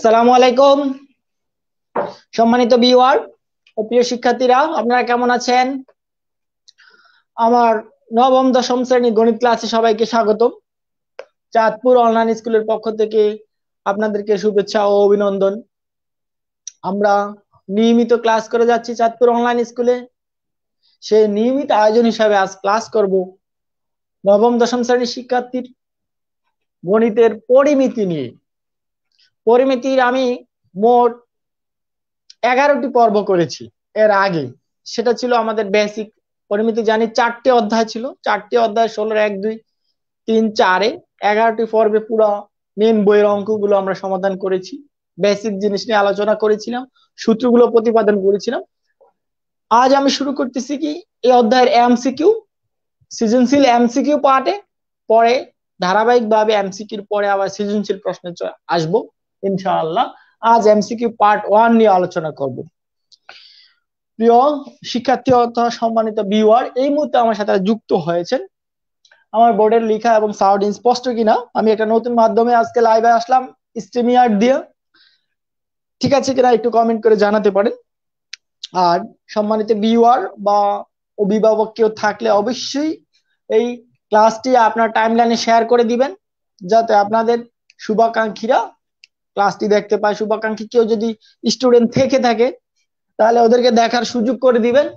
আসসালামু আলাইকুম সম্মানিত ভিউয়ার ও প্রিয় শিক্ষার্থীরা, আপনারা কেমন আছেন? আমার নবম দশম শ্রেণী গণিত ক্লাসে সবাইকে স্বাগতম। চাঁদপুর অনলাইন স্কুলের পক্ষ থেকে আপনাদেরকে শুভেচ্ছা ও অভিনন্দন। আমরা নিয়মিত ক্লাস করে যাচ্ছি চাঁদপুর অনলাইন স্কুলে। সেই নিয়মিত আয়োজন হিসাবে আজ ক্লাস করব নবম দশম শ্রেণীর শিক্ষার্থীর গণিতের পরিমিতি নিয়ে। পরিমিতির আমি মোট 11টি পর্ব করেছি এর আগে। সেটা ছিল আমাদের বেসিক পরিমিতি, জানি 4টি অধ্যায় ছিল। 4টি অধ্যায় 16, 1, 2, 3, 4-এ 11টি পর্বে পুরো মেন বইয়ের অঙ্কগুলো আমরা সমাধান করেছি। বেসিক জিনিস নিয়ে আলোচনা করেছিলাম, সূত্রগুলো প্রতিপাদন করেছিলাম। আজ আমি শুরু করতেছি কি এই অধ্যায়ের এমসিকিউ, সৃজনশীল এমসিকিউ পার্টে। পরে ধারাবাহিকভাবে এমসিকিউর পরে আবার সৃজনশীল প্রশ্নে আসবো ইনশাআল্লাহ। আজ এমসিকিউ পার্ট 1 নিয়ে আলোচনা করব। প্রিয় শিক্ষার্থী অথবা সম্মানিত ভিউয়ার, এই মুহূর্তে আমার সাথে যুক্ত হয়েছেন। আমার বোর্ডের লেখা এবং সাউন্ড স্পষ্ট কিনা, আমি একটা নতুন মাধ্যমে আজকে লাইভে আসলাম স্ট্রিমিয়ার দিয়ে, ঠিক আছে কিনা একটু কমেন্ট করে জানাতে পারেন। আর সম্মানিত ভিউয়ার বা অভিভাবক কেউ থাকলে অবশ্যই এই ক্লাসটি আপনার টাইমলাইনে শেয়ার করে দিবেন, যাতে আপনাদের শুভাকাঙ্ক্ষীরা ক্লাসটি দেখতে পায়। শুভাকাঙ্ক্ষী কেউ যদি স্টুডেন্ট থেকে থাকে তাহলে ওদেরকে দেখার সুযোগ করে দিবেন।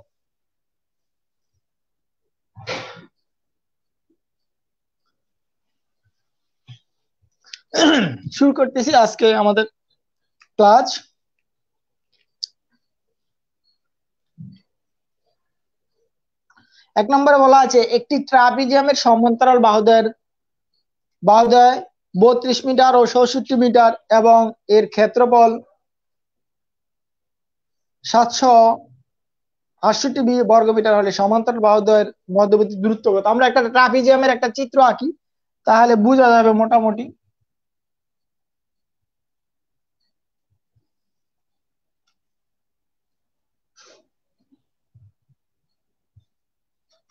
শুরু করতেছি আজকে আমাদের ক্লাস। এক নম্বরে বলা আছে একটি ট্রাপিজিয়ামের সমান্তরাল বাহুদ্বয় 32 মিটার ও 64 মিটার এবং এর ক্ষেত্রফল 768 বর্গমিটার হলে সমান্তরাল বাহুদ্বয়ের মধ্যবর্তী দূরত্ব কত? আমরা একটা ট্রাপিজিয়ামের একটা চিত্র আঁকি, তাহলে বোঝা যাবে মোটামুটি।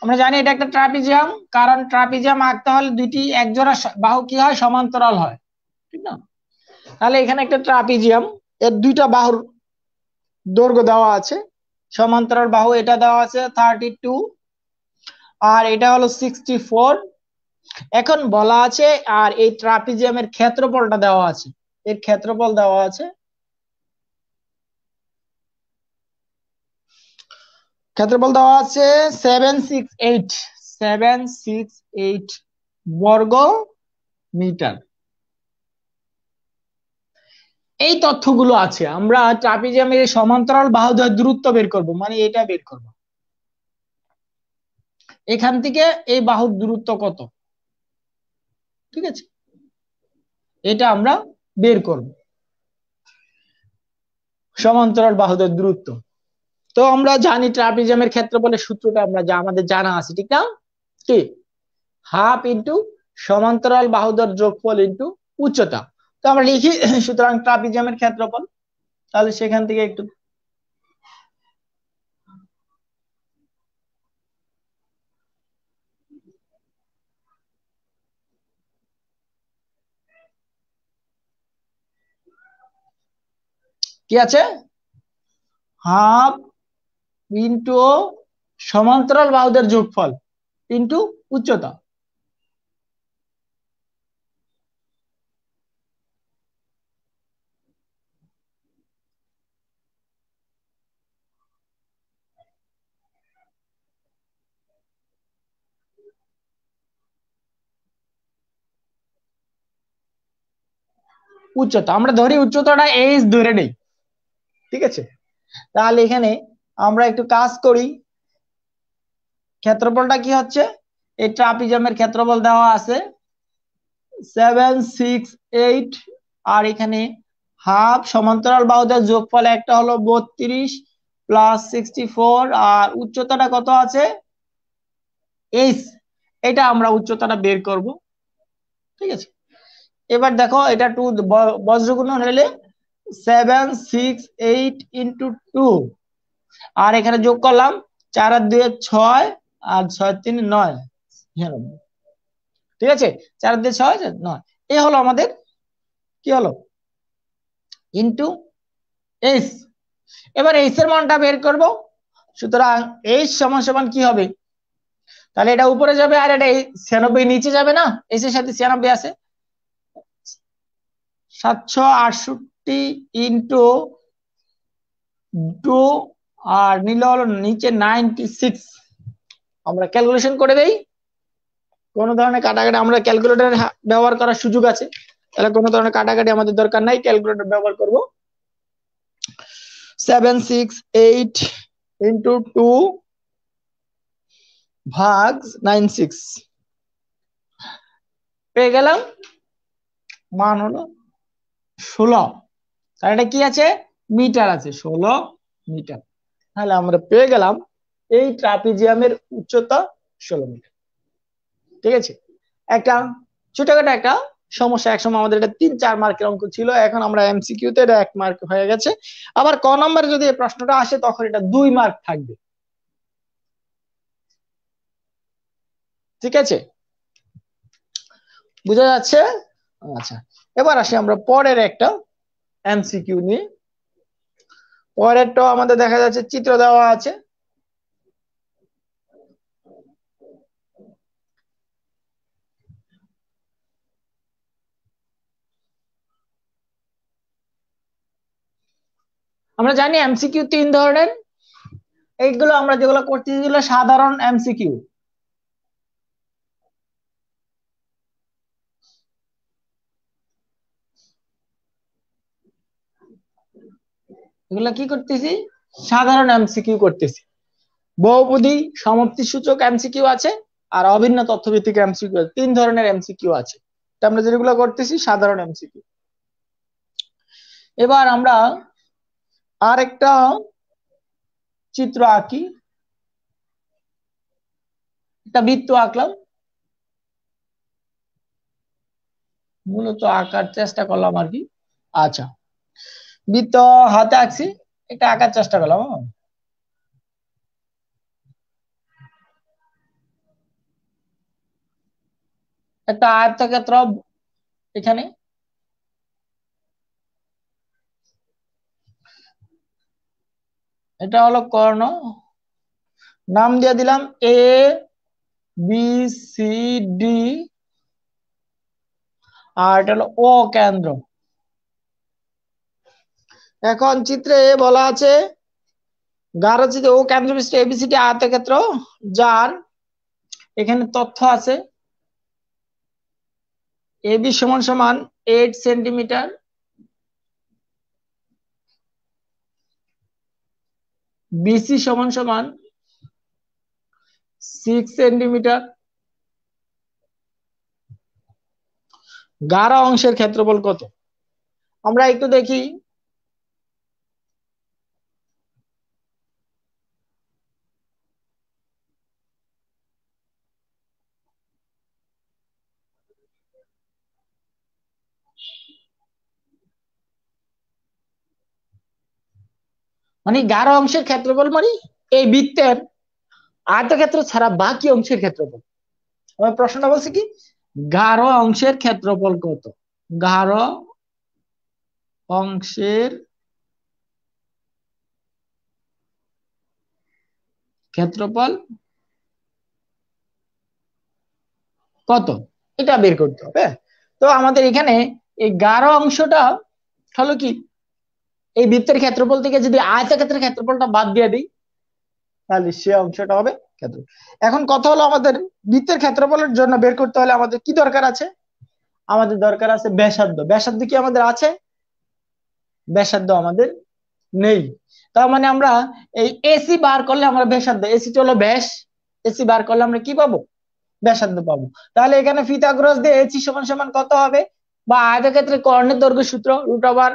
আমরা জানি এটা একটা ট্রাপিজিয়াম, কারণ ট্রাপিজিয়াম আঁকতে হলে দুইটি একজোড়া বাহু কি হয়, সমান্তরাল হয়, ঠিক না? তাহলে এখানে একটা ট্রাপিজিয়াম, এর দুইটা বাহুর দৈর্ঘ্য দেওয়া আছে। সমান্তরাল বাহু এটা দেওয়া আছে 32 আর এটা হলো 64। এখন বলা আছে আর এই ট্রাপিজিয়ামের ক্ষেত্রফলটা দেওয়া আছে। এর ক্ষেত্রফল দেওয়া আছে, ক্ষেত্রফল দেওয়া আছে 768 বর্গ মিটার। এই তথ্যগুলো আছে। আমরা ট্রাপিজিয়ামের সমান্তরাল বাহুদ্বয়ের দূরত্ব বের করব, মানে এটা বের করব। এখান থেকে এই বাহুর দূরত্ব কত, ঠিক আছে, এটা আমরা বের করব, সমান্তরাল বাহুদ্বয়ের দূরত্ব। তো আমরা জানি ট্রাপিজিয়ামের ক্ষেত্রফলের সূত্রটা আমাদের জানা আছে, ঠিক না? কি, হাফ ইন্টু সমান্তরাল বাহুদ্বয়ের যোগফল ইন্টু উচ্চতা। তো আমরা লিখি সুতরাং ট্রাপিজিয়ামের ক্ষেত্রফল, তাহলে সেখান থেকে একটু কি আছে, হাফ ইন্টু সমান্তরাল বাহুদের যোগফল ইন্টু উচ্চতা। উচ্চতা আমরা ধরি, উচ্চতাটা এইচ ধরে নেই, ঠিক আছে? তাহলে এখানে আমরা একটু কাজ করি। ক্ষেত্রফলটা কি হচ্ছে, এই ট্রাপিজিয়ামের ক্ষেত্রফল দেওয়া আছে 768 আর এখানে হাফ সমান্তরাল বাহুদের যোগফল একটা হলো 32 প্লাস 64 আর উচ্চতাটা কত আছে এইচ। এটা আমরা উচ্চতাটা বের করব, ঠিক আছে? এবার দেখো এটা 2 বজ্রগুণন হলে 768 ইন্টু 2 আর এখানে যোগ করলাম 4 আর 2 6 আর 6 3 9, ঠিক আছে? 4 দিয়ে 6 9, এই হলো আমাদের কি হলো ইন্টু এইচ। এবার এইচ এর মানটা বের করব। সুতরাং এইচ সমান সমান কি হবে, তাহলে এটা উপরে যাবে আর এটা 96 নিচে যাবে না, এইচ এর সাথে 96 আছে, 768 ইন্টু 2 আর নিল হলো নিচে 96। আমরা ক্যালকুলেশন করে দেই, কোন ধরনের কাটাকাটি আমরা ক্যালকুলেটর ব্যবহার করার সুযোগ আছে, তাহলে কোন ধরনের কাটাকাটি আমাদের দরকার নাই, ক্যালকুলেটর ব্যবহার করব। 768 ইন্টু 2 ভাগ 96 পেয়ে গেলাম, মান হলো 16। তাহলে এটা কি আছে, মিটার আছে, 16 মিটার। তাহলে আমরা পেয়ে গেলাম এই ট্রাপিজিয়ামের উচ্চতা 16 মিটার। ঠিক আছে, একটা ছোটখাটো একটা সমস্যা, একসময় আমাদের এটা 3-4 মার্কের অঙ্ক ছিল, এখন আমরা এমসিকিউ তে এটা 1 মার্ক হয়ে গেছে। আবার ক নম্বরে যদি এই প্রশ্নটা আসে তখন এটা 2 মার্ক থাকবে। ঠিক আছে, বুঝা যাচ্ছে? আচ্ছা, এবার আসি আমরা পরের একটা এমসিকিউ নিয়ে। পরেরটাও আমাদের দেখা যাচ্ছে চিত্র দেওয়া আছে। আমরা জানি এমসিকিউ 3 ধরনের, এইগুলো আমরা যেগুলো করতেছি এগুলো সাধারণ এমসিকিউ। এগুলা কি করতেছি, সাধারণ এমসিকিউ করতেছি। বহুপদী সমাপ্তি সূচক এমসিকিউ আছে আর অভিন্ন তথ্যভিত্তিক এমসিকিউ, 3 ধরনের এমসিকিউ আছে। আমরা যেগুলো করতেছি সাধারণ এমসিকিউ। এবার আমরা আরেকটা চিত্র আঁকি, একটা বৃত্ত আঁকলাম, মূলত আঁকার চেষ্টা করলাম আর কি। আচ্ছা, বৃত্ত হাতে আঁকছি, এটা আঁকার চেষ্টা করলাম। একটা আয়তক্ষেত্র এখানে, এটা হলো কর্ণ, নাম দিয়ে দিলাম এ বি সি ডি, আর এটা হলো ও কেন্দ্র। এখন চিত্রে বলা আছে গারচিতে ও কেন্দ্র বিশিষ্ট এবিসিডি আয়তক্ষেত্র, যার এখানে তথ্য আছে এবি সমান সমান 8 সেন্টিমিটার, বিসি সমান সমান 6 সেন্টিমিটার। গাঢ় অংশের ক্ষেত্রফল কত, আমরা একটু দেখি। মানে গাঢ় অংশের ক্ষেত্রফল মানে এই বৃত্তের আয়তক্ষেত্র ছাড়া বাকি অংশের ক্ষেত্রফল। আমার প্রশ্নটা বলছে কি, গাঢ় অংশের ক্ষেত্রফল কত, গাঢ় অংশের ক্ষেত্রফল কত, এটা বের করতে হবে। তো আমাদের এখানে এই গাঢ় অংশটা হলো কি, এই বৃত্তের ক্ষেত্রফল থেকে যদি আয়তক্ষেত্রের ক্ষেত্রফলটা বাদ দিয়ে দিই তাহলে সে অংশটা হবে ক্ষেত্রফল। এখন কথা হলো আমাদের বৃত্তের ক্ষেত্রফলের জন্য বের করতে হলে আমাদের কি দরকার আছে, আমাদের দরকার আছে ব্যাসার্ধ। ব্যাসার্ধ কি আমাদের আছে, ব্যাসার্ধ আমাদের নেই। তার মানে আমরা এই এসি বার করলে আমরা ব্যাসার্ধ, এসি হলো ব্যাস, এসি বার করলে আমরা কি পাবো, ব্যাসার্ধ পাবো। তাহলে এখানে পিথাগোরাস দিয়ে এসি সমান সমান কত হবে, বা আয়তক্ষেত্রে কর্ণের দৈর্ঘ্য সূত্র রুট ওভার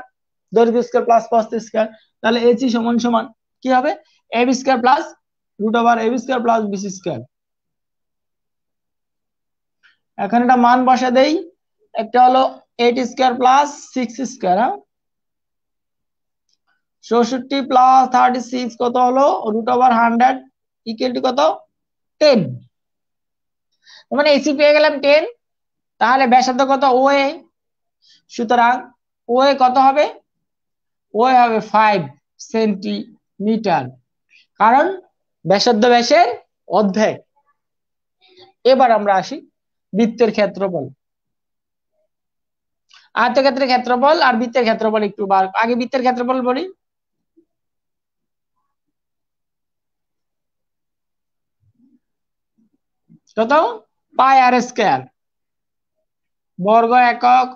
দৈর্ঘ্য স্কয়ার প্লাস প্রস্থ স্কয়ার, তাহলে এসি সমান সমান কি হবে, AB square plus root over AB square plus BC square. এখন এটা মান বসা দেই, একটা হলো 8 স্কয়ার প্লাস 6 স্কয়ার, 64 প্লাস 36 কত হলো রুট ওভার 100 ইকুয়াল টু কত 10। মানে এসি পেয়ে গেলাম 10, তাহলে ব্যাসার্ধ কত ও এ, সুতরাং ও এ কত হবে ওই হবে 5 সেন্টিমিটার, কারণ ব্যাসার্ধ ব্যাসের অর্ধেক। এবার আমরা আসি বৃত্তের ক্ষেত্রফল। আয়তক্ষেত্রের ক্ষেত্রফল আর বৃত্তের ক্ষেত্রফল একটু আগে বৃত্তের ক্ষেত্রফল বলি। কত? পাই আর স্কয়ার বর্গ একক,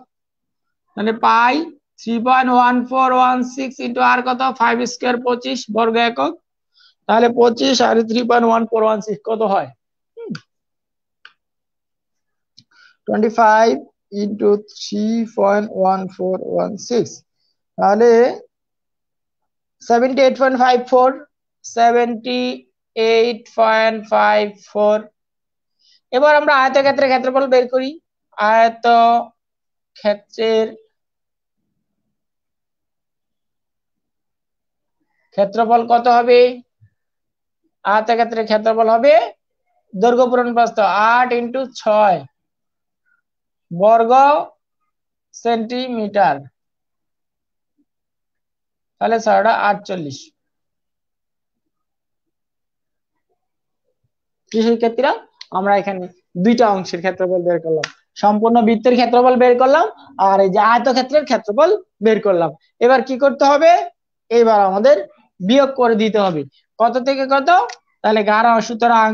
মানে পাই 3.1416 ইন্টু আর কত 5 স্কয়ার 25 বর্গ একক, তাহলে 25 আর 3.1416 কত হয়? 25 ইন্টু 3.1416, তাহলে 78.54, 78.54। এবার আমরা আয়তক্ষেত্রের ক্ষেত্রফল বের করি। আয়তক্ষেত্রের ক্ষেত্রফল কত হবে? আয়তক্ষেত্রের ক্ষেত্রফল হবে দৈর্ঘ্য পূরণ প্রস্থ 8 ইন্টু 6 বর্গ সেন্টিমিটার, তাহলে 648। শিক্ষার্থীরা, আমরা এখানে দুইটা অংশের ক্ষেত্রফল বের করলাম, সম্পূর্ণ বৃত্তের ক্ষেত্রফল বের করলাম আর এই যে আয়তক্ষেত্রের ক্ষেত্রফল বের করলাম। এবার কি করতে হবে? এবার আমাদের বিয়োগ করে দিতে হবে কত থেকে কত, তাহলে 11। সুতরাং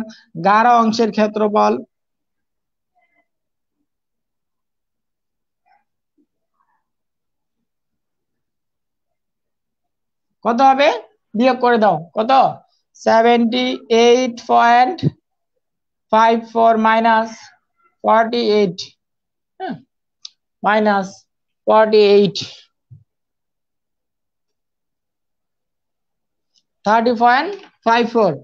11 অংশের ক্ষেত্রফল কত হবে? বিয়োগ করে দাও, কত? 78.54 মাইনাস 48, মাইনাস 48, 30.54,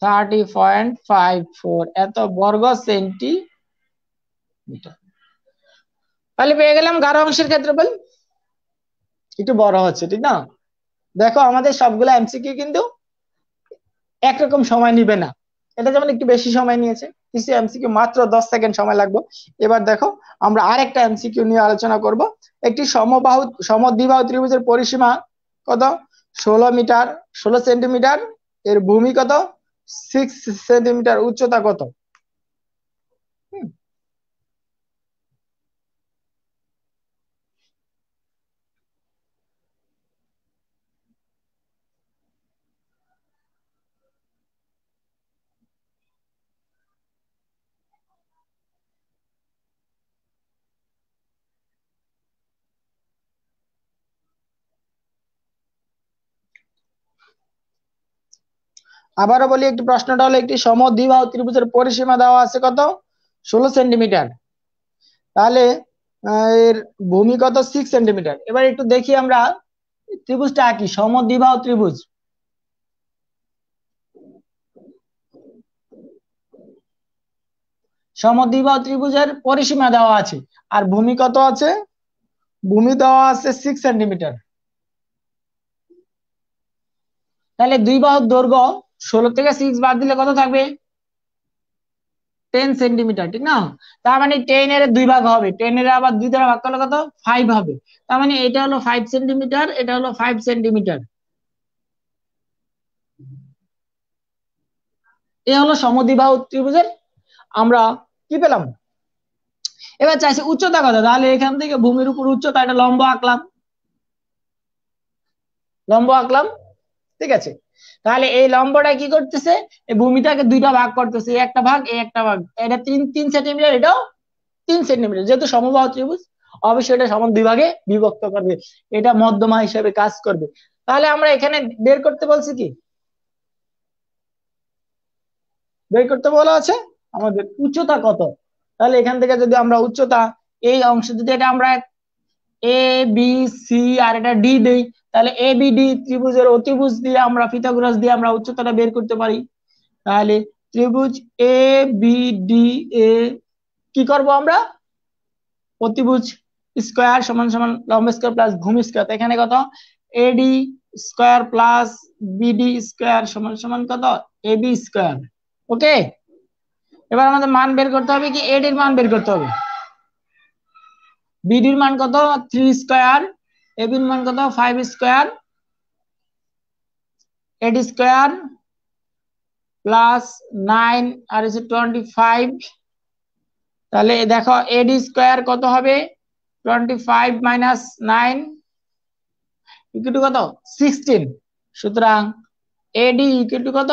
30.54 এত বর্গ সেন্টিমিটার। তাহলে পেয়ে গেলাম 11 অংশের ক্ষেত্রফল। একটু বড় হচ্ছে, ঠিক না? দেখো আমাদের সবগুলো এমসিকিউ কিন্তু একরকম সময় নিবে না, এটা যেমন একটু বেশি সময় নিয়েছে, কিছু এমসিকিউ মাত্র 10 সেকেন্ড সময় লাগবে। এবার দেখো আমরা আরেকটা এমসিকিউ নিয়ে আলোচনা করব। একটি সমদ্বিবাহু ত্রিভুজের পরিসীমা কত? 16 মিটার, 16 সেন্টিমিটার, এর ভূমি কত? 6 সেন্টিমিটার, উচ্চতা কত? আবারও বলি, একটি প্রশ্নটা হলো একটি সমদ্বিবাহু ত্রিভুজের পরিসীমা দেওয়া আছে কত? 16 সেন্টিমিটার, তাহলে এর ভূমি কত? 6 সেন্টিমিটার। এবার একটু দেখি আমরা ত্রিভুজটা আঁকি, সমদ্বিবাহু ত্রিভুজ। সমদ্বিবাহু ত্রিভুজের পরিসীমা দেওয়া আছে আর ভূমি কত আছে? ভূমি দেওয়া আছে 6 সেন্টিমিটার। তাহলে দুই বাহুর দৈর্ঘ্য 16 থেকে 6 বাদ দিলে কত থাকবে? 10 সেন্টিমিটার, ঠিক না? তার মানে 10 এর 2 ভাগ হবে, 10 এর আবার 2 দ্বারা ভাগ করলে কত? 5 হবে। তার মানে এটা হলো 5 সেন্টিমিটার, এটা হলো 5 সেন্টিমিটার। এ হলো সমদ্বিবাহু ত্রিভুজের আমরা কি পেলাম। এবার চাইছে উচ্চতা কত, তাহলে এখান থেকে ভূমির উপর উচ্চতা, এটা লম্ব আঁকলাম, লম্ব আঁকলাম, ঠিক আছে? তাহলে এই লম্বটা কি করতেছে? এই ভূমিটাকে দুইটা ভাগ করতেছে, একটা ভাগ এই একটা ভাগ, এটা 3 সেন্টিমিটার, এটাও 3 সেন্টিমিটার। যেহেতু সমবাহু ত্রিভুজ অবশ্যই এটা সমান দুই ভাগে বিভক্ত করবে, এটা মধ্যমা হিসেবে কাজ করবে। তাহলে আমরা এখানে বের করতে বলছি কি? বের করতে বলা আছে আমাদের উচ্চতা কত। তাহলে এখান থেকে যদি আমরা উচ্চতা, এই অংশ যদি এটা আমরা এ বি সি আর এটা ডি দেই, তাহলে এ বি ডি ত্রিভুজের অতিভুজ দিয়ে আমরা পিথাগোরাস দিয়ে আমরা উচ্চতাটা বের করতে পারি। তাহলে ত্রিভুজ এ বি ডি এ কি করব আমরা? অতিভুজ স্কয়ার সমান সমান লম্ব স্কয়ার প্লাস ভূমি স্কয়ার, এখানে কত? এডি স্কয়ার প্লাস বিডি স্কয়ার সমান সমান কত? AB square. ওকে, এবার আমাদের মান বের করতে হবে কি? এডির মান বের করতে হবে। বিডির মান কত? 3 স্কয়ার এ বির মান কত 5 স্কয়ার এডি স্কয়ার প্লাস 9 আর হচ্ছে 25। তাহলে দেখো এডি স্কয়ার কত হবে 25 মাইনাস 9 ইকুয়াল টু কত 16। সুতরাং এডি ইকুয়াল টু কত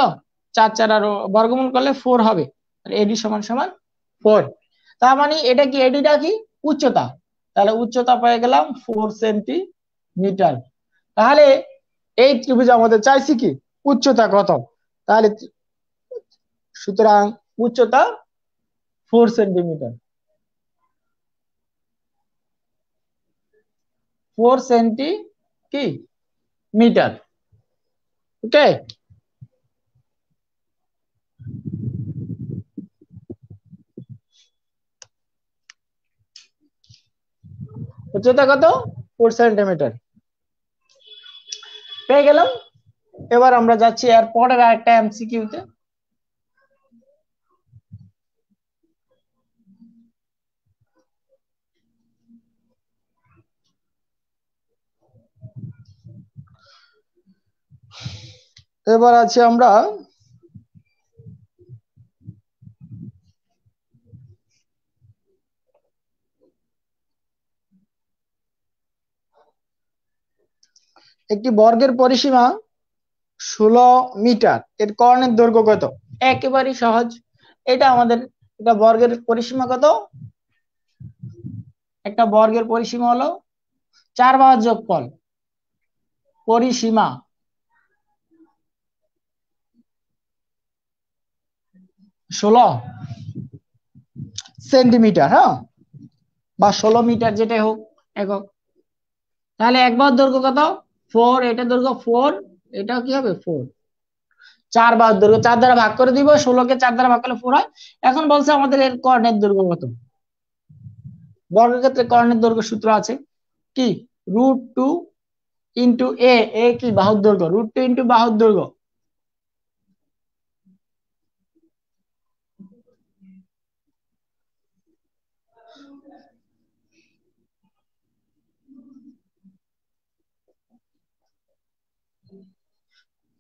4 4 আর বর্গমূল করলে 4 হবে। আর এডি সমান সমান 4। তার মানে এটা কি এডিটা কি উচ্চতা, তাহলে উচ্চতা পেয়ে গেলাম 4 সেন্টিমিটার। তাহলে এই ত্রিভুজ আমাদের চাইছি কি উচ্চতা কত, তাহলে সুতরাং উচ্চতা 4 সেন্টিমিটার, 4 সেন্টি কি মিটার। ওকে, উচ্চতা কত 4 সেন্টিমিটার পেয়ে গেলাম। এবার আমরা যাচ্ছি এর পরের আরেকটা এমসিকিউ তে। এবার আছি আমরা একটি বর্গের পরিসীমা 16 মিটার, এর কর্ণের দৈর্ঘ্য কত। একেবারেই সহজ, এটা আমাদের এটা বর্গের পরিসীমা কত, একটা বর্গের পরিসীমা হলো 4 বাহুর যোগফল, পরিসীমা 16 সেন্টিমিটার, হ্যাঁ, বা 16 মিটার যেটাই হোক একক। তাহলে এক বাহুর দৈর্ঘ্য কত 4, এটা দৈর্ঘ্য 4, এটাও কি হবে 4। 4 বাহুর দৈর্ঘ্য 4 দ্বারা ভাগ করে দিব, 16 কে 4 দ্বারা ভাগ করলে 4 হয়। এখন বলছে আমাদের এর কর্ণের দৈর্ঘ্য কত। বর্গের ক্ষেত্রে কর্ণের দৈর্ঘ্য সূত্র আছে কি √2 ইন্টু এ, এ কি বাহুর দৈর্ঘ্য, √2 ইন্টু বাহুর দৈর্ঘ্য।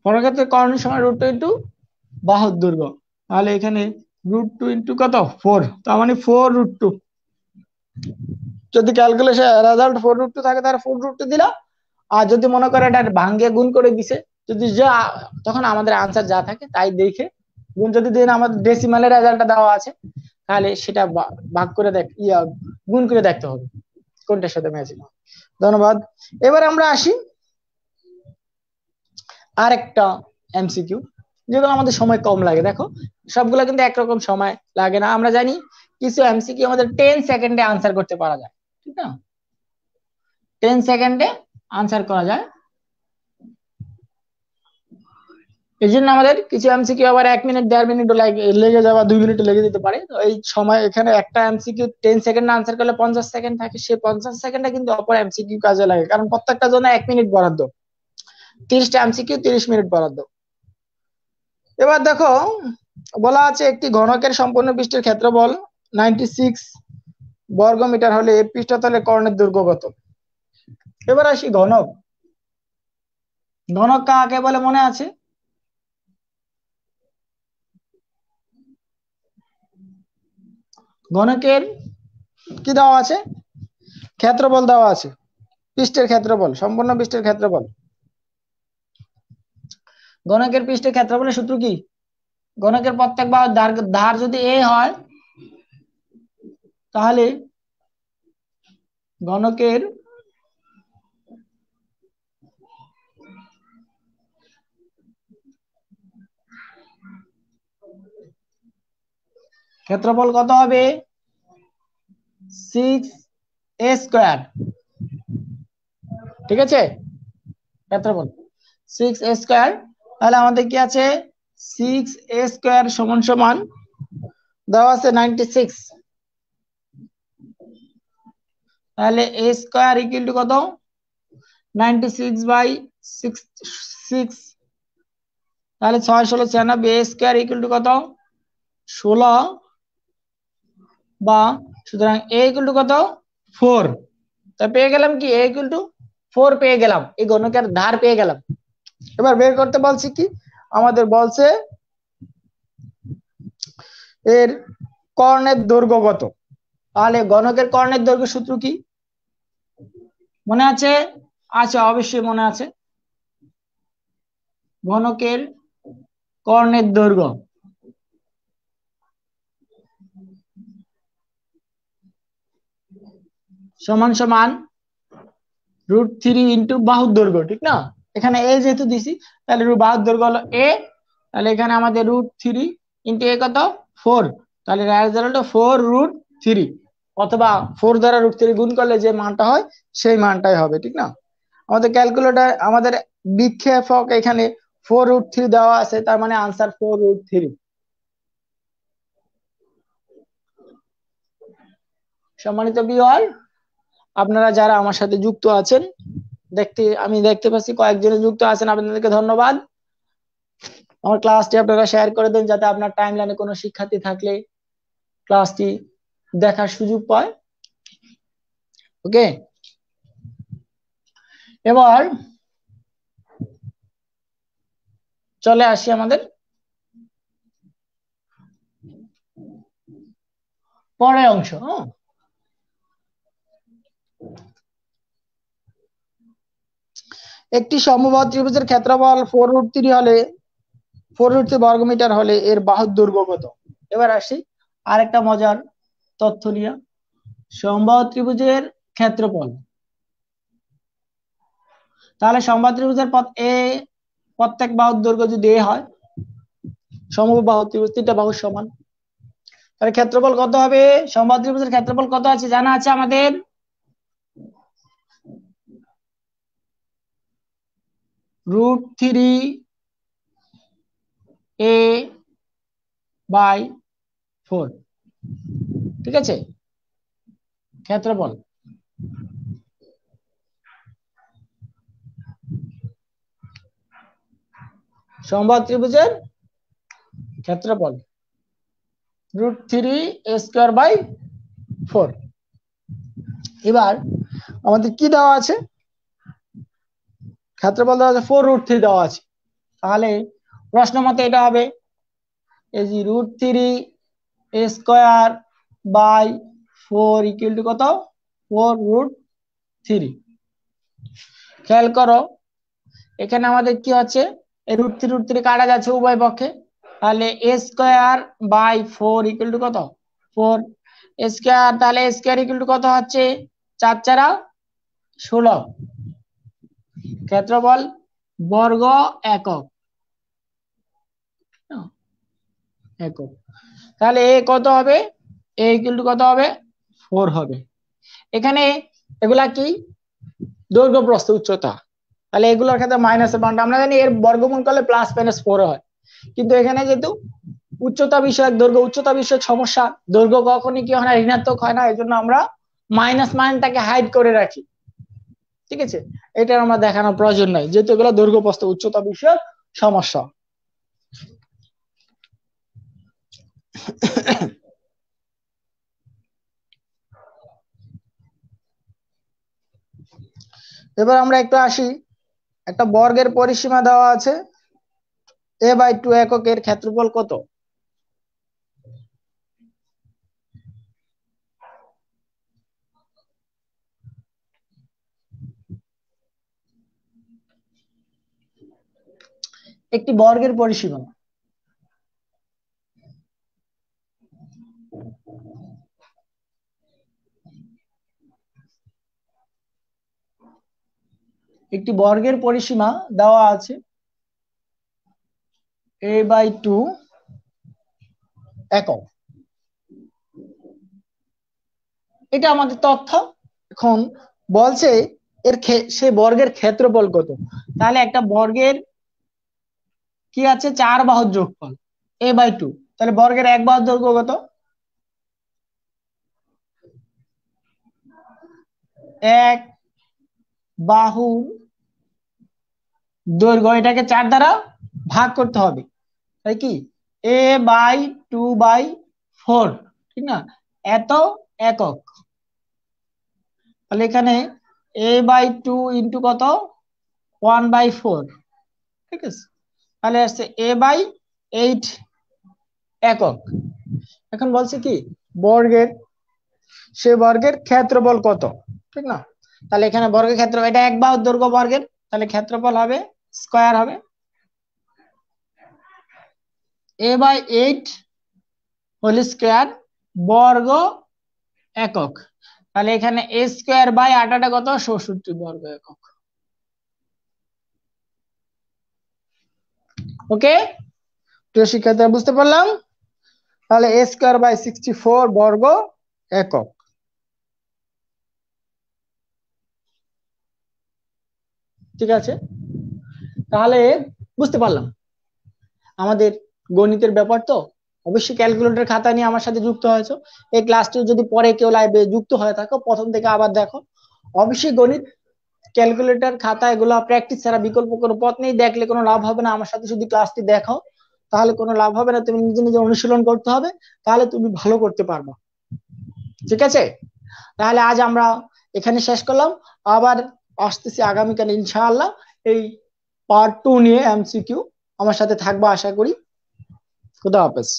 বর্গের ক্ষেত্রে কর্ণের সমান √2 ইন্টু বাহুর দৈর্ঘ্য। তাহলে এখানে √2 ইন্টু কত 4, তার মানে 4√2। যদি ক্যালকুলেশন রেজাল্ট 4√2 থাকে তাহলে 4√2 দিলাম। আর যদি মনে করে এটা ভাঙ্গে গুণ করে দিছে, যদি যা তখন আমাদের আনসার যা থাকে তাই দেখে গুণ, যদি দিন আমাদের ডেসিমালের রেজাল্টটা দেওয়া আছে তাহলে সেটা ভাগ করে গুণ করে দেখতে হবে কোনটার সাথে ম্যাচিং হয়। ধন্যবাদ। এবার আমরা আসি আরেকটা এমসিকিউ, যেগুলো আমাদের সময় কম লাগে। দেখো সবগুলো কিন্তু একরকম সময় লাগে না, আমরা জানি কিছু এমসিকিউ আমাদের 10 সেকেন্ডে আনসার করতে পারা যায়, ঠিক না, 10 সেকেন্ডে আনসার করা যায়। এই জন্য আমাদের কিছু এমসিকিউ আবার 1 মিনিট 1.5 মিনিট লেগে যাবে, 2 মিনিট লেগে যেতে পারে। তো এই সময় এখানে একটা এমসিকিউ 10 সেকেন্ড আনসার করলে 50 সেকেন্ড থাকে, সে 50 সেকেন্ডে কিন্তু অপর এমসিকিউ কাজে লাগে, কারণ প্রত্যেকটা জন্য 1 মিনিট বরাদ্দ, 30টা এমসিকিউ 30 মিনিট বরাদ্দ। এবার দেখো বলা আছে একটি ঘনকের সম্পূর্ণ পৃষ্ঠের ক্ষেত্রফল 96 বর্গ মিটার হলে পৃষ্ঠতলের কর্ণের দৈর্ঘ্য কত। এবার আসি ঘনক, ঘনক কাকে বলে মনে আছে, ঘনকের কি দেওয়া আছে, ক্ষেত্রফল দেওয়া আছে, পৃষ্ঠের ক্ষেত্রফল, সম্পূর্ণ পৃষ্ঠের ক্ষেত্রফল। ঘনকের পৃষ্ঠের ক্ষেত্রফলের সূত্র কি, ঘনকের প্রত্যেক বাহুর ধার যদি এ হয় তাহলে ঘনকের ক্ষেত্রফল কত হবে 6a স্কয়ার, ঠিক আছে, ক্ষেত্রফল 6a স্কয়ার। তাহলে আমাদের কি আছে 6a স্কয়ার সমান সমান দেওয়া আছে 96, তাহলে a স্কয়ার ইকুয়াল টু কত 96/6, তাহলে 6 16 96, a স্কয়ার ইকুয়াল টু কত 16, বা সুতরাং a ইকুয়াল টু কত 4। তা পেয়ে গেলাম কি a ইকুয়াল টু 4 পেয়ে গেলাম, এই ঘনকের ধার পেয়ে গেলাম। এবার বের করতে বলছি কি, আমাদের বলছে এর কর্ণের দৈর্ঘ্য কত। তাহলে ঘনকের কর্ণের দৈর্ঘ্য সূত্র কি মনে আছে? আচ্ছা, অবশ্যই মনে আছে। ঘনকের কর্ণের দৈর্ঘ্য সমান সমান √3 ইন্টু বাহুর দৈর্ঘ্য, ঠিক না? এখানে এ যেহেতু দিছি, তাহলে বাহুর দৈর্ঘ্য হলো এ, তাহলে এখানে আমাদের √3 ইন্টু এ কত 4, তাহলে রেজাল্ট 4√3, অথবা 4 দ্বারা √3 গুণ করলে যে মানটা হয় সেই মানটাই হবে, ঠিক না? আমাদের ক্যালকুলেটর আমাদের বিক্ষেপক এখানে 4√3 দেওয়া আছে, তার মানে আনসার 4√3। সম্মানিত ভিউয়ার, আপনারা যারা আমার সাথে যুক্ত আছেন, আমি দেখতে পাচ্ছি কয়েকজন যুক্ত আছেন, আপনাদেরকে ধন্যবাদ। আমার ক্লাসটি আপনারা শেয়ার করে দেন, যাতে আপনার টাইমলাইনে কোনো শিক্ষার্থী থাকলে ক্লাসটি দেখার সুযোগ পায়। ওকে, এবার চলে আসি আমাদের পরের অংশ। একটি সমবাহু ত্রিভুজের ক্ষেত্রফল 4√3 হলে 4√3 বর্গমিটার হলে এর বাহুর দৈর্ঘ্য কত? এবার আসি আরেকটা মজার তথ্য নিয়ে। সমবাহু ত্রিভুজের ক্ষেত্রফল, তাহলে সমবাহু ত্রিভুজের প্রত্যেক বাহুর দৈর্ঘ্য যদি এ হয়, সমবাহু ত্রিভুজ 3টা বাহুর সমান, তাহলে ক্ষেত্রফল কত হবে? সমবাহু ত্রিভুজের ক্ষেত্রফল কত আছে জানা আছে আমাদের? √3a/4, ঠিক আছে? ক্ষেত্রফল সমবাহু ত্রিভুজের ক্ষেত্রফল √3a²/4। এবার আমাদের কি দেওয়া আছে? ক্ষেত্রফল দেওয়া আছে 4√3 দেওয়া আছে, তাহলে প্রশ্ন মতে এটা হবে এই যে √3a²/4 ইকুয়াল টু কত? 4√3। খেয়াল করো এখানে আমাদের কি হচ্ছে, এই √3 কাটা যাচ্ছে উভয় পক্ষে, তাহলে a²/4 ইকুয়াল টু কত? 4 স্কয়ার, তাহলে স্কয়ার ইকুয়াল টু কত হচ্ছে? 4 4 16। ক্ষেত্রফল বর্গ একক, একক, তাহলে এ কত হবে? এ ইকুয়াল টু কত হবে? 4 হবে। এখানে এগুলা কি? দৈর্ঘ্য প্রস্থ উচ্চতা, তাহলে এগুলোর ক্ষেত্রে মাইনাসের মানটা আমরা জানি, এর বর্গমূল করলে +-4 হয়, কিন্তু এখানে যেহেতু উচ্চতা বিষয়ক দৈর্ঘ্য উচ্চতা বিষয়ক সমস্যা, দৈর্ঘ্য কখনই কি হয় না, ঋণাত্মক হয় না, এজন্য আমরা মাইনাস মানটাকে হাইড করে রাখি, ঠিক আছে? এটা আমরা দেখানোর প্রয়োজন নাই, যেহেতু এগুলো দৈর্ঘ্য প্রস্থ উচ্চতা বিষয়ক সমস্যা। এবার আমরা একটু আসি, একটা বর্গের পরিসীমা দেওয়া আছে, a/2 এককের ক্ষেত্রফল কত? একটি বর্গের পরিসীমা, একটি বর্গের পরিসীমা দেওয়া আছে a/2 একক, এটা আমাদের তথ্য। এখন বলছে এর সে বর্গের ক্ষেত্রফল কত, তাহলে একটা বর্গের কি আছে? 4 বাহুর যোগফল a/2, তাহলে বর্গের এক বাহুর দৈর্ঘ্য কত? এক বাহুর দৈর্ঘ্য, এটাকে 4 দ্বারা ভাগ করতে হবে, তাই কি? a/2/4, ঠিক না? এত একক, তাহলে এখানে a/2 ইন্টু কত 1/4, ঠিক আছে। তাহলে আসছে a/8 একক। এখন বলছে কি বর্গের, সে বর্গের ক্ষেত্রফল কত, ঠিক না। তাহলে এখানে বর্গের ক্ষেত্র, এটা এক বাহুর দৈর্ঘ্য বর্গের, তাহলে ক্ষেত্রফল হবে স্কয়ার হবে a/8 হোল স্কয়ার বর্গ একক। তাহলে এখানে a স্কয়ার বাই 8টা কত 66 বর্গ একক। ওকে প্রিয় শিক্ষার্থীরা, বুঝতে পারলাম। তাহলে a স্কয়ার বাই 64 বর্গ একক। ঠিক আছে, তাহলে বুঝতে পারলাম আমাদের গণিতের ব্যাপার তো। অবশ্যই ক্যালকুলেটর খাতা নিয়ে আমার সাথে যুক্ত হয়েছো। এই ক্লাসটি যদি পরে কেউ লাইভে যুক্ত হয়ে থাকো, প্রথম থেকে আবার দেখো। অবশ্যই গণিত ক্যালকুলেটর খাতা এগুলো প্র্যাকটিস ছাড়া বিকল্প কোনো পথ নেই, দেখলে কোনো লাভ হবে না। আমার সাথে যদি ক্লাসটি দেখো তাহলে কোনো লাভ হবে না, তুমি নিজে নিজে অনুশীলন করতে হবে, তাহলে তুমি ভালো করতে পারবে। ঠিক আছে, তাহলে আজ আমরা এখানে শেষ করলাম। আবার আসতেছি আগামীকাল ইনশাআল্লাহ এই পার্ট 2 নিয়ে এমসিকিউ। আমার সাথে থাকবা আশা করি। খুদা হাফেজ।